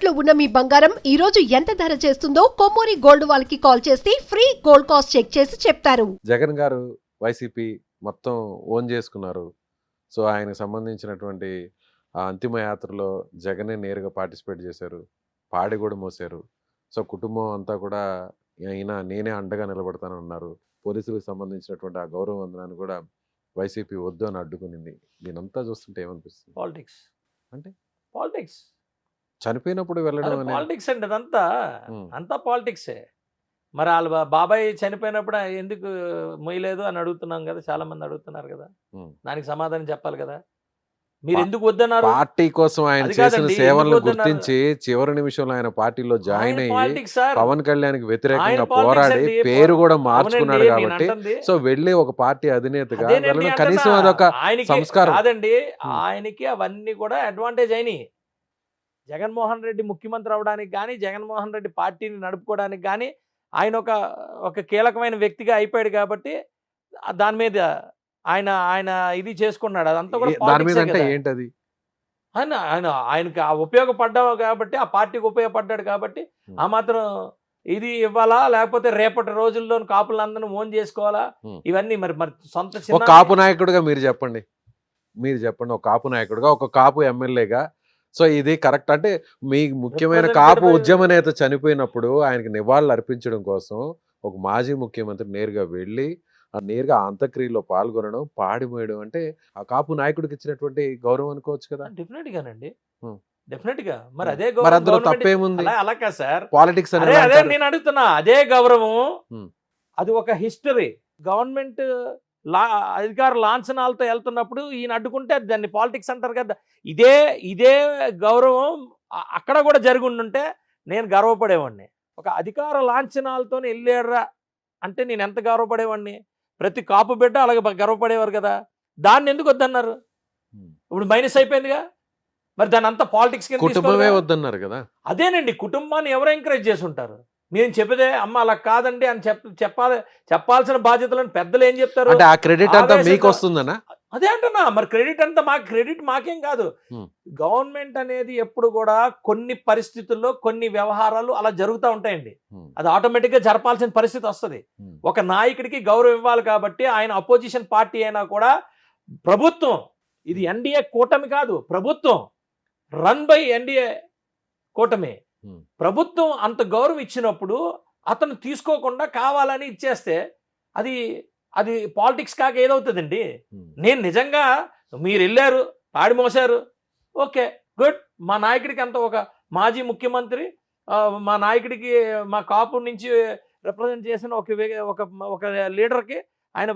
తాకట్టులో ఉన్న మీ బంగారం ఈ రోజు ఎంత ధర చేస్తుందో కొమ్మూరి గోల్డ్ వాళ్ళకి కాల్ చేస్తే ఫ్రీ గోల్డ్ కాస్ట్ చెక్ చేసి చెప్తారు. జగన్ గారు వైసీపీ మొత్తం ఓన్ చేసుకున్నారు. సో ఆయనకు సంబంధించినటువంటి ఆ అంతిమ యాత్రలో జగనే నేరుగా పార్టిసిపేట్ చేశారు, పాడి కూడా మోసారు. సో కుటుంబం అంతా కూడా అయినా నేనే అండగా నిలబడతానన్నారు. పోలీసులకు సంబంధించినటువంటి ఆ గౌరవ వందనాన్ని కూడా వైసీపీ వద్దు అని అడ్డుకునింది. దీనంతా చూస్తుంటే ఏమనిపిస్తుంది? పాలిటిక్స్ అంటే పాలిటిక్స్ చనిపోయినప్పుడు వెళ్ళడం అనేది పాలిటిక్స్ అండి అదంతా. ఉమ్, అంతా పాలిటిక్సే. మరి వాళ్ళ బాబాయ్ చనిపోయినప్పుడు ఎందుకు మొయ్యలేదు అని అడుగుతున్నాం కదా, చాలా మంది అడుగుతున్నారు కదా. ఉమ్. దానికి సమాధానం చెప్పాలి కదా. మీరు ఎందుకు వద్దన్నారు? పార్టీ కోసం ఆయన అది చేసిన కాదండి, సేవలను ఎందుకు వద్దన్నారు? గుర్తించి చివరి నిమిషంలో ఆయన పార్టీలో జాయిన్ ఆయన అయ్యి పాలిటిక్స్ సార్. పవన్ కళ్యాణ్కి వ్యతిరేకంగా ఆయన పాలిటిక్స్ పోరాడి అండి. పేరు కూడా అవునండి, మార్చుకున్నాడు నేను కాబట్టి అంటుంది. సో వెళ్ళి ఒక పార్టీ అధినేతగా అదేనండి వెళ్ళడం అంటున్నా. కనీసం అదొక ఆయనకి సంస్కారం. కాదండి, ఉమ్. ఆయనకి అవన్నీ కూడా అడ్వాంటేజ్ అయినాయి. జగన్మోహన్ రెడ్డి ముఖ్యమంత్రి అవడానికి కానీ, జగన్మోహన్ రెడ్డి పార్టీని నడుపుకోవడానికి కానీ ఆయన ఒక కీలకమైన వ్యక్తిగా అయిపోయాడు కాబట్టి దాని మీద ఆయన ఆయన ఇది చేసుకున్నాడు. అదంతా కూడా దాని మీద పాలిటిక్సే అంటే కదా. ఏంటది? ఆయన ఆయన ఆయనకి ఉపయోగపడ్డావు కాబట్టి, ఆ పార్టీకి ఉపయోగపడ్డాడు కాబట్టి ఆ మాత్రం ఇది ఇవ్వాలా, లేకపోతే రేపటి రోజుల్లో కాపులందరినీ ఓన్ చేసుకోవాలా, ఇవన్నీ మరి మరి సొంత ఒక చిన్న కాపు నాయకుడిగా మీరు చెప్పండి, ఒక కాపు నాయకుడిగా, ఒక కాపు ఎమ్మెల్యేగా సో ఇది కరెక్ట్ అంటే మీ ముఖ్యమైన కాపు ఉద్యమ నేత చనిపోయినప్పుడు ఆయనకి నివాళులు అర్పించడం కోసం ఒక మాజీ ముఖ్యమంత్రి నేరుగా వెళ్ళి నేరుగా అంత్యక్రియలో పాల్గొనడం, పాడి మోయడం అంటే ఆ కాపు నాయకుడికి ఇచ్చినటువంటి గౌరవం అనుకోవచ్చు కదా. డెఫినెట్ గానండి, ఉం. డెఫినెట్ గా. మరి అదే మరి గౌరవం అందులో గవర్నమెంట్ తప్పేముంది? అలా కాదు సార్. పాలిటిక్స్ అదే అదే నేను అడుగుతున్నా. అదే గౌరవం, ఉం. అది ఒక హిస్టరీ. గవర్నమెంట్ అధికార లాంఛనాలతో వెళ్తున్నప్పుడు ఈయన అడ్డుకుంటే దాన్ని పాలిటిక్స్ అంటారు కదా. ఇదే ఇదే గౌరవం అక్కడ కూడా జరిగి ఉండుంటే నేను గర్వపడేవాడిని. ఒక అధికార లాంఛనాలతో వెళ్ళారా అంటే నేను ఎంత గర్వపడేవాడిని. ప్రతి కాపు బిడ్డ అలాగే గర్వపడేవారు కదా. దాన్ని ఎందుకు వద్దన్నారు? ఇప్పుడు మైనస్ అయిపోయిందిగా. మరి దాని అంతా పాలిటిక్స్ కింద కుటుంబమే తీసుకోవాలిగా. వద్దన్నారు కదా. అదేనండి, కుటుంబాన్ని ఎవరు ఎంకరేజ్ చేసి ఉంటారు? మేము చెప్పదే అమ్మ అలా కాదండి అని చెప్పాల్సిన బాధ్యతలను పెద్దలు ఏం చెప్తారు? అంటే ఆ క్రెడిట్ అంతా ఆవేశంతో- మీకు వస్తుందనా? అదే అంటున్నా. మరి క్రెడిట్ అంతా క్రెడిట్ మాకేం కాదు. గవర్నమెంట్ అనేది ఎప్పుడు కూడా కొన్ని పరిస్థితుల్లో కొన్ని వ్యవహారాలు అలా జరుగుతూ ఉంటాయండి. అది ఆటోమేటిక్గా జరపాల్సిన పరిస్థితి వస్తుంది. ఒక నాయకుడికి గౌరవం ఇవ్వాలి కాబట్టి ఆయన అపోజిషన్ పార్టీ అయినా కూడా ప్రభుత్వం, ఇది ఎన్డీఏ కూటమి కాదు, ప్రభుత్వం రన్ బై ఎన్డీఏ కూటమి. ప్రభుత్వం అంత గౌరవం ఇచ్చినప్పుడు అతను తీసుకోకుండా కావాలని ఇచ్చేస్తే అది అది పాలిటిక్స్ కాక ఏదవుతుందండి? నేను నిజంగా మీరు వెళ్ళారు, పాడి మోసారు, ఓకే గుడ్. మా నాయకుడికి అంత ఒక మాజీ ముఖ్యమంత్రి, మా నాయకుడికి మా కాపు నుంచి రిప్రజెంట్ చేసిన ఒక లీడర్కి ఆయన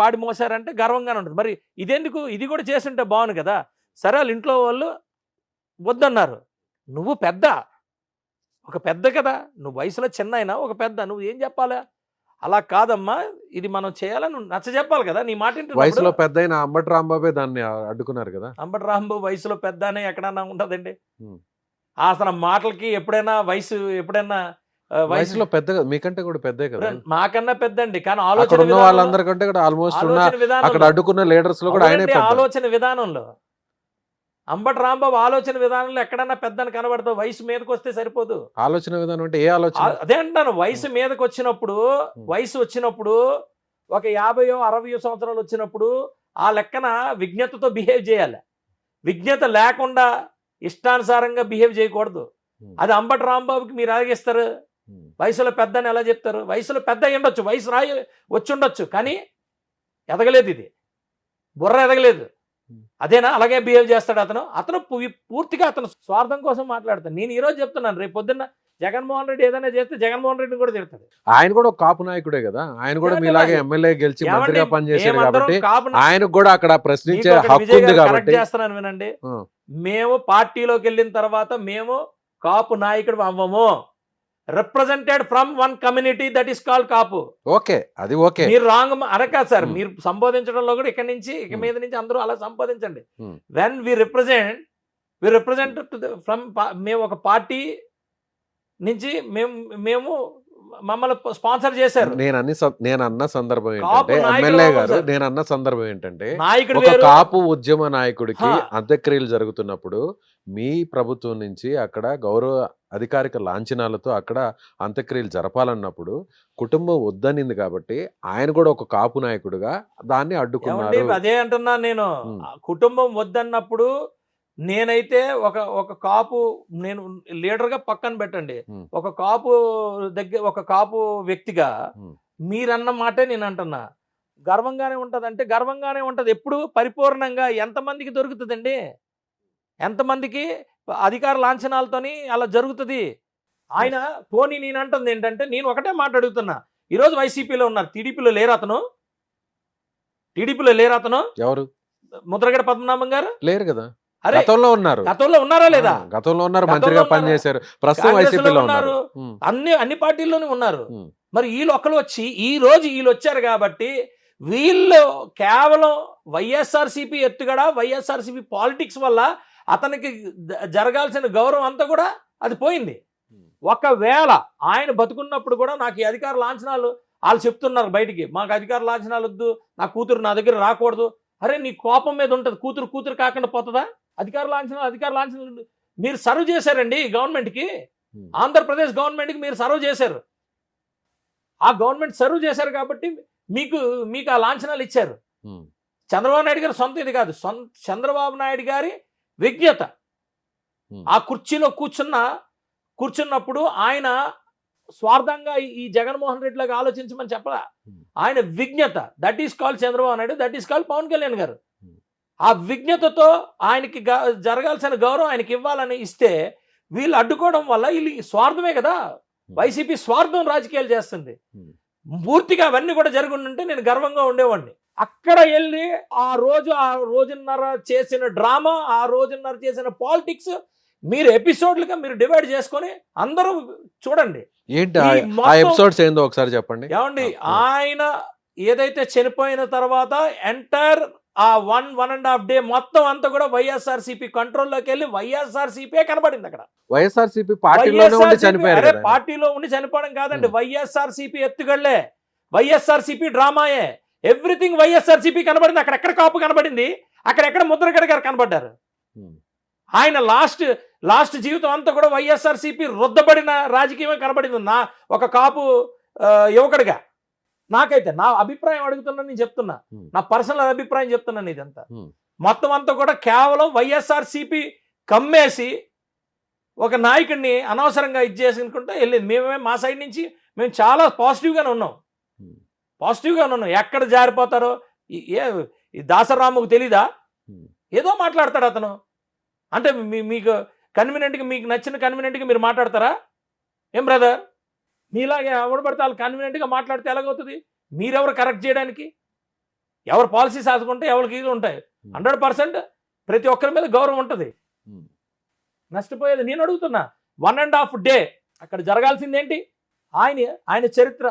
పాడి మోసారంటే గర్వంగానే ఉంటుంది. మరి ఇదెందుకు? ఇది కూడా చేస్తుంటే బాగుంది కదా. సరే, వాళ్ళ ఇంట్లో వాళ్ళు వద్దన్నారు. నువ్వు పెద్ద, ఒక పెద్ద కదా, నువ్వు వయసులో చిన్న అయినా ఒక పెద్ద, నువ్వు ఏం చెప్పాలా? అలా కాదమ్మా, ఇది మనం చేయాలని నచ్చ చెప్పాలి కదా. నీ మాట వయసులో పెద్ద అయిన అంబటి రాంబాబే దాన్ని అడ్డుకున్నారు కదా. అంబటి రాంబాబు వయసులో పెద్ద అనే ఎక్కడన్నా ఉంటుందండి? అసలు మాటలకి ఎప్పుడైనా ఎప్పుడైనా వయసులో పెద్ద, మీకంటే కూడా పెద్దే కదా. మాకన్నా పెద్ద అండి, కానీ అక్కడ ఆలోచన ఉన్న వాళ్ళందరికంటే కూడా ఆల్మోస్ట్ ఉన్న అక్కడ అడ్డుకున్న లీడర్స్ లో కూడా ఆయనే పెద్ద. ఆలోచన విధానంలో అంబటి రాంబాబు ఆలోచన విధానంలో ఎక్కడన్నా పెద్దని కనబడతావు. వయసు మీదకి వస్తే సరిపోదు. ఆలోచన విధానం అంటే ఏ ఆలోచన? అదే అంటాను, వయసు మీదకి వచ్చినప్పుడు, వయసు వచ్చినప్పుడు ఒక 50-60 సంవత్సరాలు వచ్చినప్పుడు ఆ లెక్కన విజ్ఞతతో బిహేవ్ చేయాలి. విజ్ఞత లేకుండా ఇష్టానుసారంగా బిహేవ్ చేయకూడదు. అది అంబటి రాంబాబుకి మీరు ఎలాగిస్తారు? వయసులో పెద్ద అని ఎలా చెప్తారు? వయసులో పెద్ద అయి ఉండొచ్చు, వయసు వచ్చి ఉండొచ్చు, కానీ ఎదగలేదు, ఇది బుర్ర ఎదగలేదు. అదేనా? అలాగే బిహేవ్ చేస్తాడు అతను పూర్తిగా అతను స్వార్థం కోసం మాట్లాడతాడు. నేను ఈరోజు చెప్తున్నాను, రేపు పొద్దున్న జగన్మోహన్ రెడ్డి ఏదైనా చేస్తే జగన్మోహన్ రెడ్డిని కూడా తిడతాడు. ఆయన కూడా ఒక కాపు నాయకుడే కదా. ఆయన కూడా మీలాగే ఎమ్మెల్యే గెలిచి మంత్రిగా పనిచేశాడు కాబట్టి ఆయనకు కూడా అక్కడ ప్రశ్నించే హక్కు ఉంది కాబట్టి చేస్తున్నాను. వినండి, మేము పార్టీలోకి వెళ్ళిన తర్వాత మేము కాపు నాయకుడు అవ్వము. Represented from one community that is called Kapu. Okay, అది ఓకే. మీరు రాంగ్ అనకాదు సార్. మీరు సంబోధించడంలో కూడా ఇక మీద నుంచి అందరూ అలా సంబోధించండి. వెన్ వి రిప్రజెంట్ ఫ్రమ్, మేము ఒక పార్టీ నుంచి మేము మమ్మల్ని స్పాన్సర్ చేశారు. నేను అన్న సందర్భం ఏంటంటే ఎమ్మెల్యే గారు, నేను అన్న సందర్భం ఏంటంటే నాయకుడు ఒక కాపు ఉద్యమ నాయకుడికి అంత్యక్రియలు జరుగుతున్నప్పుడు మీ ప్రభుత్వం నుంచి అక్కడ గౌరవ అధికారిక లాంఛనాలతో అక్కడ అంత్యక్రియలు జరపాలన్నప్పుడు కుటుంబం వద్దనింది కాబట్టి ఆయన కూడా ఒక కాపు నాయకుడిగా దాన్ని ఏమండి అడ్డుకున్నారు. అదే అంటున్నా నేను. ఉమ్, ఆ కుటుంబం వద్దన్నప్పుడు నేనైతే ఒక కాపు, నేను లీడర్గా పక్కన పెట్టండి, ఉమ్, ఒక కాపు ఒక కాపు వ్యక్తిగా ఉమ్, మీరన్న మాటే నేను అంటున్నా. గర్వంగానే ఉంటుంది అంటే గర్వంగానే ఉంటుంది. ఎప్పుడు పరిపూర్ణంగా ఎంతమందికి దొరుకుతుందండి? ఎంతమందికి అధికార లాంఛనాలతోని అలా జరుగుతుంది? ఆయన పోనీ నేను అంటుంది ఏంటంటే, నేను ఒకటే మాట అడుగుతున్నా. ఈరోజు వైసీపీలో ఉన్నారు, టీడీపీలో లేరు అతను? టీడీపీలో లేరు అతను? ఎవరు ముద్రగడ పద్మనాభం గారు లేరు కదా, అరే గతంలో ఉన్నారు. గతంలో ఉన్నారా లేదా? గతంలో ఉన్నారు, గతంలో మంత్రిగా ఉన్నారు. పనిచేశారు, ప్రస్తుతం కాంగ్రెస్లో వైసీపీలో ఉన్నారు. ఉన్నారు. అన్ని పార్టీల్లోనూ ఉన్నారు. ఉమ్, మరి వీళ్ళు ఒకరు వచ్చి ఈ రోజు వీళ్ళు వచ్చారు కాబట్టి వీళ్ళు కేవలం వైఎస్ఆర్సీపీ ఎత్తుగడ, వైఎస్ఆర్సీపీ పాలిటిక్స్ వల్ల అతనికి జరగాల్సిన గౌరవం అంతా కూడా అది పోయింది. ఒకవేళ ఆయన బతుకున్నప్పుడు కూడా నాకు ఈ అధికార లాంఛనాలు వాళ్ళు చెప్తున్నారు బయటికి, మాకు అధికార లాంఛనాలు వద్దు, నా కూతురు నా దగ్గర రాకూడదు. అరే నీ కోపం మీద ఉంటుంది, కూతురు కాకుండా పోతుందా? అధికార లాంఛనాలు మీరు సర్వ్ చేశారండి గవర్నమెంట్కి, ఆంధ్రప్రదేశ్ గవర్నమెంట్కి మీరు సర్వ్ చేశారు. ఆ గవర్నమెంట్ సర్వ్ చేశారు కాబట్టి మీకు ఆ లాంఛనాలు ఇచ్చారు. ఉమ్, చంద్రబాబు నాయుడు గారి సొంత ఇది కాదు, చంద్రబాబు నాయుడు గారి విజ్ఞత. ఉమ్, ఆ కుర్చీలో కూర్చున్నప్పుడు ఆయన స్వార్థంగా ఈ జగన్మోహన్ రెడ్డి లాగా ఆలోచించమని చెప్పరా. ఆయన విజ్ఞత, that is call Chandrababu Naidu, that is call Pavan Kalyan garu. ఆ విజ్ఞతతో ఆయనకి జరగాల్సిన గౌరవం ఆయనకి ఇవ్వాలని ఇస్తే వీళ్ళు అడ్డుకోవడం వల్ల వీళ్ళు స్వార్థమే కదా. వైసీపీ స్వార్థం రాజకీయాలు చేస్తుంది. పూర్తిగా అవన్నీ కూడా జరిగి ఉంటే నేను గర్వంగా ఉండేవాడిని. అక్కడ వెళ్ళి ఆ రోజున్నర చేసిన డ్రామా, ఆ రోజున్నర చేసిన పాలిటిక్స్ మీరు ఎపిసోడ్లుగా మీరు డివైడ్ చేసుకొని అందరూ చూడండి. ఏంటి ఈ ఆ మొత్తం- ఎపిసోడ్స్ ఏందో ఒకసారి చెప్పండి. ఏమండి ఆయన ఏదైతే చనిపోయిన తర్వాత ఎంటైర్ ఆ 1.5 డే మొత్తం అంతా కూడా వైఎస్ఆర్సీపీ కంట్రోల్లోకి వెళ్ళి వైఎస్ఆర్సీపీ కనబడింది అక్కడ. వైఎస్ఆర్సీపీ పార్టీలోనే ఉండి చనిపోయారు అరే కదా. పార్టీలో ఉండి చనిపోవడం కాదండి, వైఎస్ఆర్సీపీ ఎత్తుగళ్లే, వైఎస్ఆర్సీపీ డ్రామాయే, ఎవ్రీథింగ్ వైఎస్ఆర్సీపీ కనబడింది. అక్కడెక్కడ కాపు కనబడింది, అక్కడెక్కడ ముద్రగడ గారు కనబడ్డారు. ఉమ్, ఆయన లాస్ట్ జీవితం అంతా కూడా వైఎస్ఆర్సీపీ రుద్దబడిన రాజకీయమే కనబడింది. నా ఒక కాపు యువకుడిగా నాకైతే నా అభిప్రాయం అడుగుతున్నా, నేను చెప్తున్నా, నా పర్సనల్ అభిప్రాయం చెప్తున్నాను. ఇదంతా మొత్తం అంతా కూడా కేవలం వైఎస్ఆర్సీపీ కమ్మేసి ఒక నాయకుడిని అనవసరంగా ఇది చేసుకుంటే వెళ్ళింది. మేమే మా సైడ్ నుంచి మేము చాలా పాజిటివ్గానే ఉన్నాం. ఎక్కడ జారిపోతారో ఈ దాసరాముకు తెలీదా? ఏదో మాట్లాడతాడు అతను. అంటే మీకు కన్వీనియంట్గా, మీకు నచ్చిన కన్వీనియంట్గా మీరు మాట్లాడతారా? ఏం బ్రదర్, మీలాగే ఎవరు పడితే వాళ్ళు కన్వీనియంట్గా మాట్లాడితే ఎలాగవుతుంది? మీరెవరు కరెక్ట్ చేయడానికి? ఎవరు పాలసీ సాధుకుంటే ఎవరికి ఇది ఉంటాయి. 100% ప్రతి ఒక్కరి మీద గౌరవం ఉంటుంది. నష్టపోయేది నేను అడుగుతున్నా. 1.5 డే అక్కడ జరగాల్సిందేంటి? ఆయన చరిత్ర,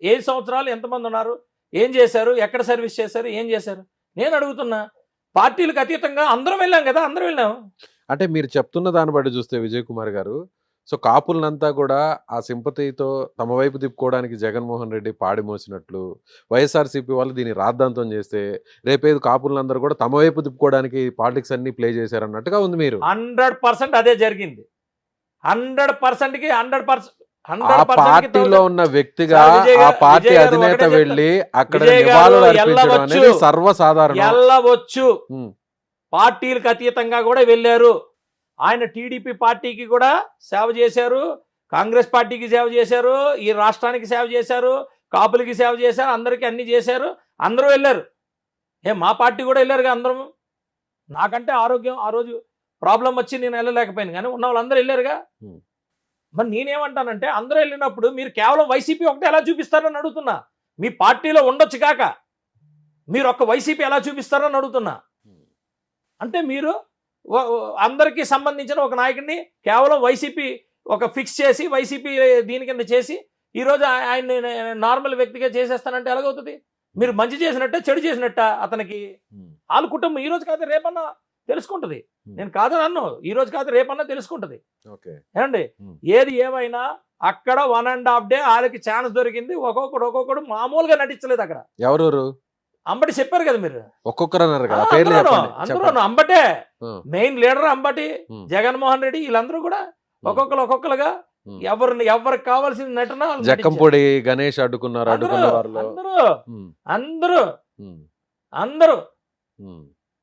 7 సంవత్సరాలు ఎంతమంది ఉన్నారు, ఏం చేశారు, ఎక్కడ సర్వీస్ చేశారు, ఏం చేశారు నేను అడుగుతున్నా. పార్టీలకు అతీతంగా అందరం వెళ్ళాం కదా, అందరం వెళ్ళాం. అంటే మీరు చెప్తున్న దాన్ని బట్టి చూస్తే విజయ్ కుమార్ గారు, సో కాపులనంతా కూడా ఆ సింపతితో తమ వైపు తిప్పుకోవడానికి జగన్మోహన్ రెడ్డి పాడి మోసినట్లు, వైఎస్ఆర్సీపీ వాళ్ళు దీన్ని రాద్ధాంతం చేస్తే రేపేది కాపులందరూ కూడా తమ వైపు తిప్పుకోవడానికి పాలిటిక్స్ అన్ని ప్లే చేశారన్నట్టుగా ఉంది. మీరు 100% అదే జరిగింది. 100%కి 100%. ఆ పార్టీలో ఉన్న వ్యక్తిగా ఆ పార్టీ అధినేత వెళ్ళి అక్కడ నివాళులు అర్పించడం అనేది సర్వసాధారణం. వెళ్ళవచ్చు, పార్టీలకు అతీతంగా కూడా వెళ్ళారు. ఆయన టీడీపీ పార్టీకి కూడా సేవ చేశారు, కాంగ్రెస్ పార్టీకి సేవ చేశారు, ఈ రాష్ట్రానికి సేవ చేశారు, కాపులకి సేవ చేశారు, అందరికీ అన్ని చేశారు. అందరూ వెళ్ళారు. మా పార్టీ కూడా వెళ్ళారుగా అందరం. నాకంటే ఆరోగ్యం ఆ రోజు ప్రాబ్లం వచ్చి నేను వెళ్ళలేకపోయాను, కానీ ఉన్న వాళ్ళందరూ వెళ్ళారుగా. మరి నేనేమంటానంటే, అందరూ వెళ్ళినప్పుడు మీరు కేవలం వైసీపీ ఒకటే ఎలా చూపిస్తారని అడుగుతున్నా. మీ పార్టీలో ఉండొచ్చు కాక మీరు ఒక్క వైసీపీ ఎలా చూపిస్తారని అడుగుతున్నా. అంటే మీరు అందరికీ సంబంధించిన ఒక నాయకుడిని కేవలం వైసీపీ ఒక ఫిక్స్ చేసి, వైసీపీ దీని కింద చేసి ఈరోజు ఆయన్ని నార్మల్ వ్యక్తిగా చేసేస్తానంటే ఎలాగవుతుంది? మీరు మంచి చేసినట్టే చెడు చేసినట్ట అతనికి. వాళ్ళ కుటుంబం ఈరోజు కాదు రేపన్నా తెలుసుకుంటుంది. నేను కాదని అన్ను, ఈరోజు కాదు రేపన్నా తెలుసుకుంటుంది. ఏమండి, ఏది ఏమైనా అక్కడ 1.5 డే వాళ్ళకి ఛాన్స్ దొరికింది. ఒక్కొక్కడు మామూలుగా నటించలేదు. అక్కడ ఎవరు అంబటి చెప్పారు కదా మీరు. ఒక్కొక్కరు అన్నారు కదా, పేర్లు చెప్పండి. అందరూ అంబటే ఉం. మెయిన్ లీడర్, అంబటి, ఉం. జగన్మోహన్ రెడ్డి, వీళ్ళందరూ కూడా ఒక్కొక్కరుగా ఉం. ఎవరికి కావాల్సిన నటన వాళ్ళు నటించారు. జక్కంపొడి గణేష్ అడ్డుకున్నారు, అడ్డుకున్న వారిలో అందరూ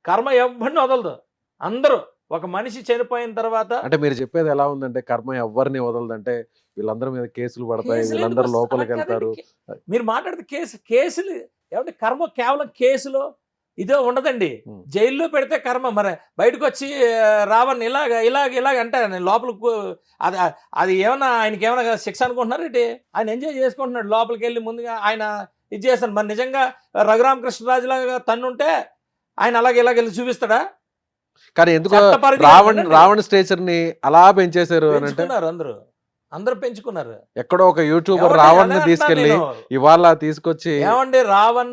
కర్మ ఎవరిని వదలదు. అందరూ ఒక మనిషి చనిపోయిన తర్వాత అంటే మీరు చెప్పేది ఎలా ఉందంటే కర్మ ఎవరిని వదలదంటే వీళ్ళందరి మీద కేసులు పడతాయి, కేసులు వీళ్ళందరూ ఎందుకు లోపలికి అలా వెళ్తారు. కాదండి. మీరు మాట్లాడితే కేసులు ఏమంటే కర్మ కేవలం కేసులో ఇదే ఉండదండి. ఉం. జైల్లో పెడితే కర్మ, మరి బయటకు వచ్చి రావణ్ ఇలాగ అంటే నేను లోపలికి అది అది ఏమన్నా ఆయనకి ఏమైనా శిక్ష అనుకుంటున్నారు ఏంటి? ఆయన ఎంజాయ్ చేసుకుంటున్నాడు లోపలికి వెళ్ళి. ముందుగా ఆయన ఇది చేస్తాడు. మరి నిజంగా రఘురామకృష్ణరాజు లాగా తన్నుంటే ఆయన ఇలాగ వెళ్ళి చూపిస్తాడా? కానీ ఎందుకో చట్ట పరిధి కాదండి. రావణ్ స్టేచర్ ని అలా పెంచేశారు అని అంటే పెంచుకున్నారు, అందరూ పెంచుకున్నారు. ఎక్కడో ఒక యూట్యూబర్ ఏమండి, రావణ్ అదే ని అంటున్నాను తీసుకెళ్లి నేను. ఇవాళ తీసుకొచ్చి ఏమండి Ravan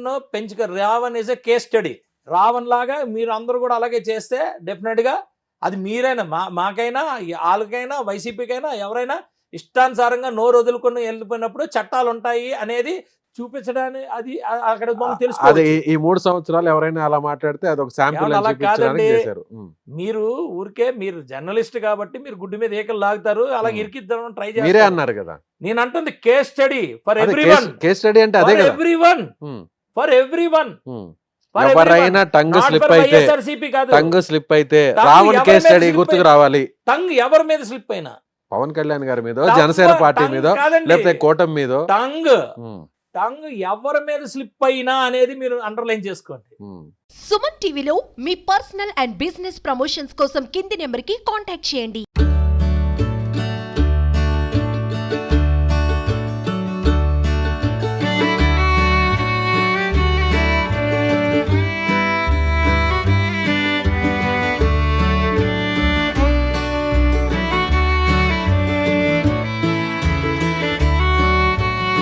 Ravan is a case study. Ravan లాగా మీరు అందరూ కూడా అలాగే చేస్తే డెఫినెట్ గా అది మీరైనా మాకైనా వాళ్ళకైనా వైసీపీకైనా ఎవరైనా ఇష్టానుసారంగా నోరు వదులుకొని వెళ్ళిపోయినప్పుడు చట్టాలు ఉంటాయి అనేది చూపించడానికి అది అక్కడ మనం అది తెలుసుకోవాలి. ఈ 3 సంవత్సరాలు ఎవరైనా అలా మాట్లాడితే అది ఒక శాంపిల్ ఏమన్నా అలా కాదండి. చేశారు. మీరు ఊరికే మీరు జర్నలిస్ట్ కాబట్టి మీరు గుడ్డి మీద ఏకలు లాగుతారు, అలాగే ఇరికిద్దాం ట్రై మీరే చేస్తారు. అన్నారు కదా, నేను అంటుంది case study for everyone, case study అంటే అదే ఫర్ కదా. Everyone, um, for everyone, um. For ఎవరైనా టంగ్ స్లిప్ అయితే కాదు. టంగ్ స్లిప్ అయితే టంగ్ రావణ్ ఎవరి కేస్ మీద స్టడీ slip గుర్తుకు అయి- రావాలి. టంగ్ ఎవరి మీద స్లిప్ అయినా, పవన్ కళ్యాణ్ గారి మీద, టంగ్ జనసేన పార్టీ టంగ్ మీద, కాదండి. లేకపోతే కూటమి మీద. టంగ్ ఎవరి మీద స్లిప్ అయినా అనేది మీరు అండర్లైన్ చేసుకోండి. సుమన్ టీవీలో మీ పర్సనల్ అండ్ బిజినెస్ ప్రమోషన్స్ కోసం కింది నెంబర్కి కాంటాక్ట్ చేయండి.